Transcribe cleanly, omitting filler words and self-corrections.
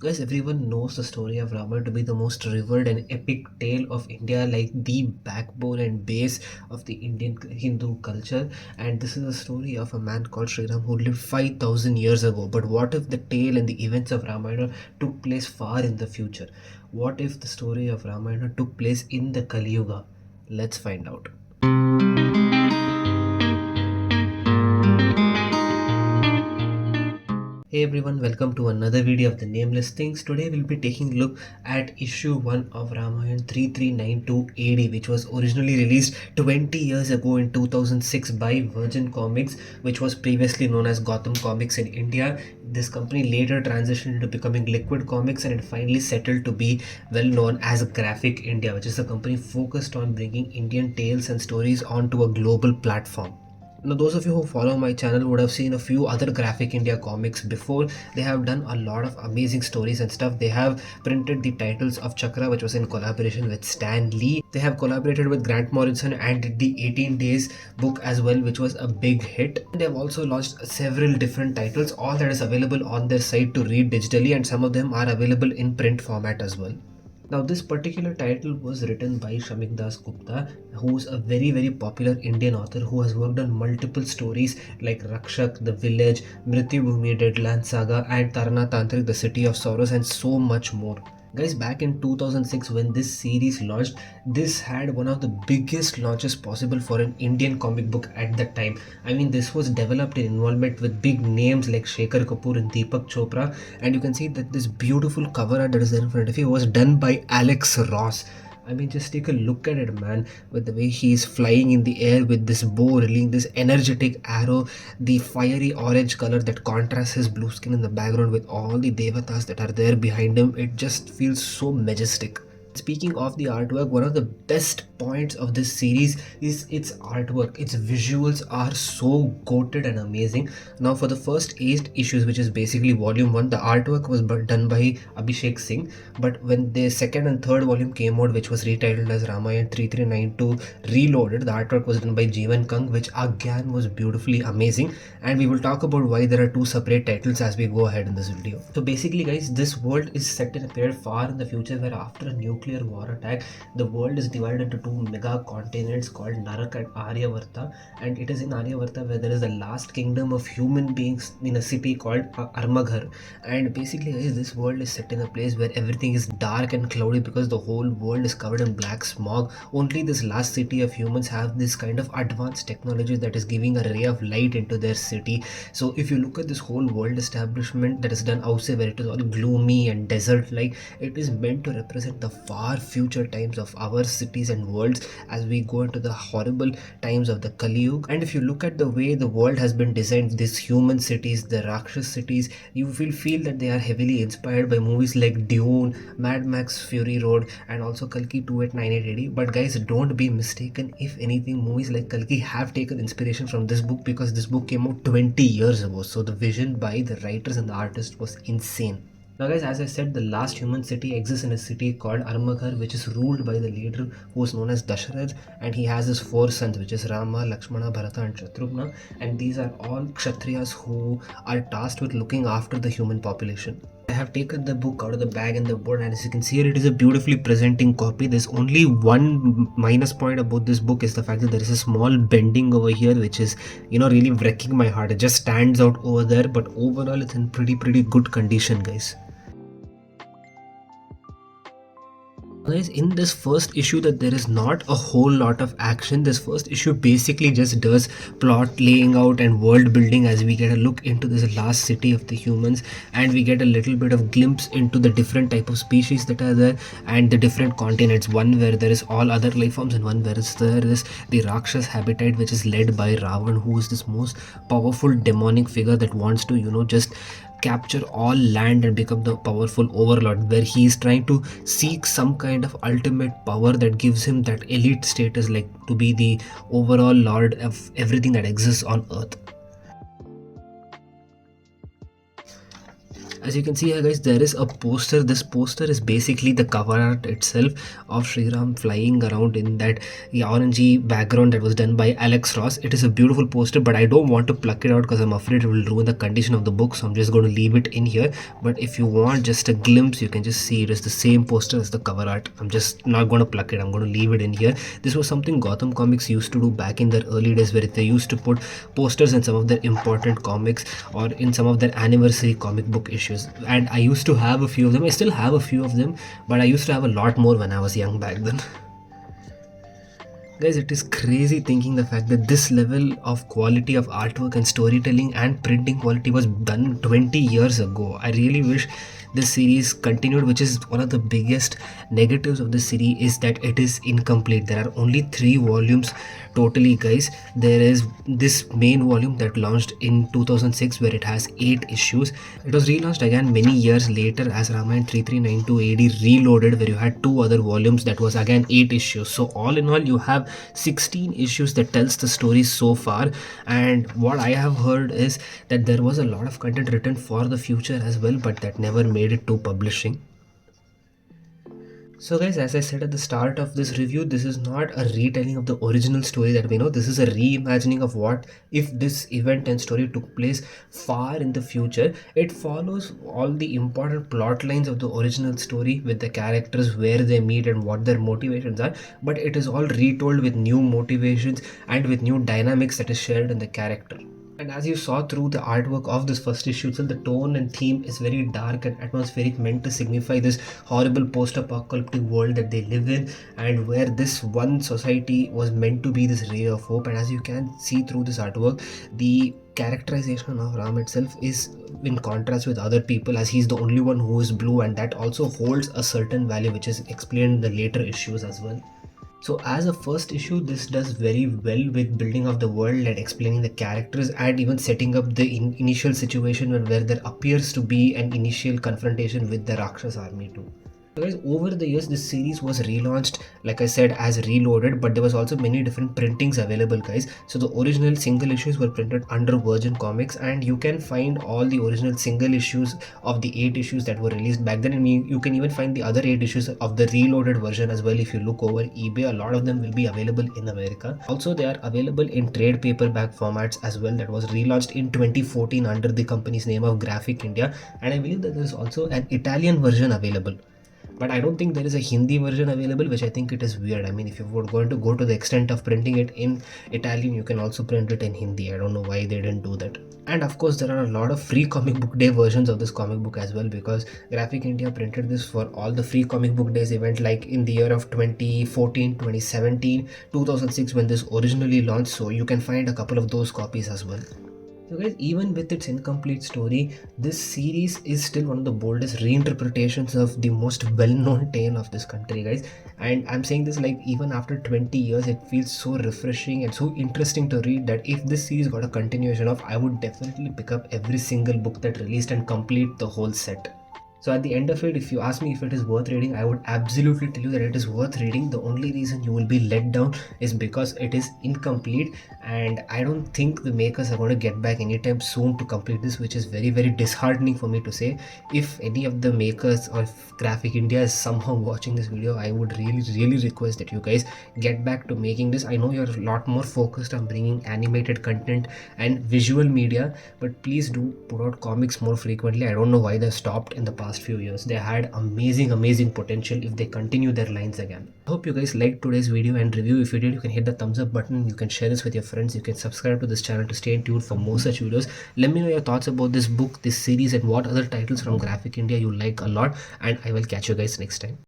Guys, everyone knows the story of Ramayana to be the most revered and epic tale of India, like the backbone and base of the Indian Hindu culture. And this is a story of a man called Sri Ram who lived 5,000 years ago. But what if the tale and the events of Ramayana took place far in the future? What if the story of Ramayana took place in the Kali Yuga? Let's find out. Hey everyone, welcome to another video of the Nameless Things. Today we'll be taking a look at issue 1 of Ramayan 3392 AD, which was originally released 20 years ago in 2006 by Virgin Comics, which was previously known as Gotham Comics in India. This company later transitioned into becoming Liquid Comics, and it finally settled to be well known as Graphic India, which is a company focused on bringing Indian tales and stories onto a global platform. Now, those of you who follow my channel would have seen a few other Graphic India comics before. They have done a lot of amazing stories and stuff. They have printed the titles of Chakra, which was in collaboration with Stan Lee. They have collaborated with Grant Morrison and did the 18 Days book as well, which was a big hit. They have also launched several different titles, all that is available on their site to read digitally, and some of them are available in print format as well. Now, this particular title was written by Shamikdas Gupta, who is a very popular Indian author who has worked on multiple stories like Rakshak, The Village, Mrityu Bhumi, Deadland Saga, and Tarana Tantrik, The City of Sorrows, and so much more. Guys, back in 2006 when this series launched, this had one of the biggest launches possible for an Indian comic book at that time. I mean, this was developed in involvement with big names like Shekar Kapur and Deepak Chopra, and you can see that this beautiful cover art that is there in front of you was done by Alex Ross. I mean, just take a look at it, man, with the way he is flying in the air with this bow reeling, this energetic arrow, the fiery orange color that contrasts his blue skin in the background with all the devatas that are there behind him. It just feels so majestic. Speaking of the artwork, one of the best points of this series is its artwork. Its visuals are so goated and amazing. Now, for the first 8 issues, which is basically volume 1, the artwork was done by Abhishek Singh. But when the second and third volume came out, which was retitled as Ramayan 3392 Reloaded, the artwork was done by Jeevan Kang, which again was beautifully amazing. And we will talk about why there are two separate titles as we go ahead in this video. So basically, guys, this world is set in a period far in the future where after a nuclear war attack, the world is divided into two mega continents called Narak and Aryavarta, and it is in Aryavarta where there is the last kingdom of human beings in a city called Armaghar. And basically, guys, this world is set in a place where everything is dark and cloudy because the whole world is covered in black smog. Only this last city of humans have this kind of advanced technology that is giving a ray of light into their city. So if you look at this whole world establishment that is done outside where it is all gloomy and desert like, it is meant to represent the far future times of our cities and worlds as we go into the horrible times of the Kali Yuga. And if you look at the way the world has been designed, these human cities, the Rakshas cities, you will feel that they are heavily inspired by movies like Dune, Mad Max Fury Road, and also Kalki 2898 AD. But guys, don't be mistaken. If anything, movies like Kalki have taken inspiration from this book because this book came out 20 years ago. So the vision by the writers and the artists was insane. Now guys, as I said, the last human city exists in a city called Armaghar, which is ruled by the leader who is known as Dashareth, and he has his 4 sons, which is Rama, Lakshmana, Bharata and Shatrughna, and these are all Kshatriyas who are tasked with looking after the human population. I have taken the book out of the bag and the board, and as you can see here, it is a beautifully presenting copy. There's only one minus point about this book is the fact that there is a small bending over here, which is, really wrecking my heart. It just stands out over there, but overall it's in pretty good condition, guys. Guys, in this first issue that there is not a whole lot of action. This first issue basically just does plot laying out and world building as we get a look into this last city of the humans, and we get a little bit of glimpse into the different type of species that are there and the different continents, one where there is all other life forms and one where there is the Rakshas habitat, which is led by Ravan, who is this most powerful demonic figure that wants to just capture all land and become the powerful overlord, where he is trying to seek some kind of ultimate power that gives him that elite status, like to be the overall lord of everything that exists on earth. As you can see here guys, there is a poster. This poster is basically the cover art itself of Sri Ram flying around in that orangey background that was done by Alex Ross. It is a beautiful poster, but I don't want to pluck it out because I'm afraid it will ruin the condition of the book, so I'm just going to leave it in here. But if you want just a glimpse, you can just see it is the same poster as the cover art. I'm just not going to pluck it, I'm going to leave it in here. This was something Gotham Comics used to do back in their early days, where they used to put posters in some of their important comics or in some of their anniversary comic book issues. And I used to have a few of them. I still have a few of them, but I used to have a lot more when I was young back then. Guys, it is crazy thinking the fact that this level of quality of artwork and storytelling and printing quality was done 20 years ago. I really wish this series continued, which is one of the biggest negatives of the series, is that it is incomplete. There are only 3 volumes totally, guys. There is this main volume that launched in 2006 where it has 8 issues. It was relaunched again many years later as Ramayan 3392 AD Reloaded, where you had 2 other volumes that was again 8 issues. So all in all, you have 16 issues that tells the story so far. And what I have heard is that there was a lot of content written for the future as well, but that never made it to publishing. So guys, as I said at the start of this review, this is not a retelling of the original story that we know. This is a reimagining of what if this event and story took place far in the future. It follows all the important plot lines of the original story with the characters, where they meet and what their motivations are, but it is all retold with new motivations and with new dynamics that is shared in the character. And as you saw through the artwork of this first issue, so the tone and theme is very dark and atmospheric, meant to signify this horrible post-apocalyptic world that they live in, and where this one society was meant to be this ray of hope. And as you can see through this artwork, the characterization of Ram itself is in contrast with other people, as he's the only one who is blue, and that also holds a certain value, which is explained in the later issues as well. So as a first issue, this does very well with building of the world and explaining the characters, and even setting up the initial situation where there appears to be an initial confrontation with the Rakshas army too. So guys, over the years this series was relaunched, like I said, as Reloaded, but there was also many different printings available, guys. So the original single issues were printed under Virgin Comics, and you can find all the original single issues of the 8 issues that were released back then, and you can even find the other 8 issues of the Reloaded version as well. If you look over eBay, a lot of them will be available in America. Also, they are available in trade paperback formats as well, that was relaunched in 2014 under the company's name of Graphic India, and I believe that there is also an Italian version available. But I don't think there is a Hindi version available, which I think it is weird. I mean, if you were going to go to the extent of printing it in Italian, you can also print it in Hindi. I don't know why they didn't do that. And of course, there are a lot of free comic book day versions of this comic book as well, because Graphic India printed this for all the free comic book days event, like in the year of 2014, 2017, 2006 when this originally launched. So you can find a couple of those copies as well. So guys, even with its incomplete story, this series is still one of the boldest reinterpretations of the most well-known tale of this country, guys. And I'm saying this like even after 20 years, it feels so refreshing and so interesting to read that if this series got a continuation of, I would definitely pick up every single book that released and complete the whole set. So at the end of it, if you ask me if it is worth reading, I would absolutely tell you that it is worth reading. The only reason you will be let down is because it is incomplete, and I don't think the makers are going to get back anytime soon to complete this, which is very, very disheartening for me to say. If any of the makers or Graphic India is somehow watching this video, I would really request that you guys get back to making this. I know you're a lot more focused on bringing animated content and visual media, but please do put out comics more frequently. I don't know why they've stopped in the past few years. They had amazing potential if they continue their lines again. I hope you guys liked today's video and review. If you did, you can hit the thumbs up button, you can share this with your friends, you can subscribe to this channel to stay tuned for more such videos. Let me know your thoughts about this book, this series, and what other titles from Graphic India you like a lot, and I will catch you guys next time.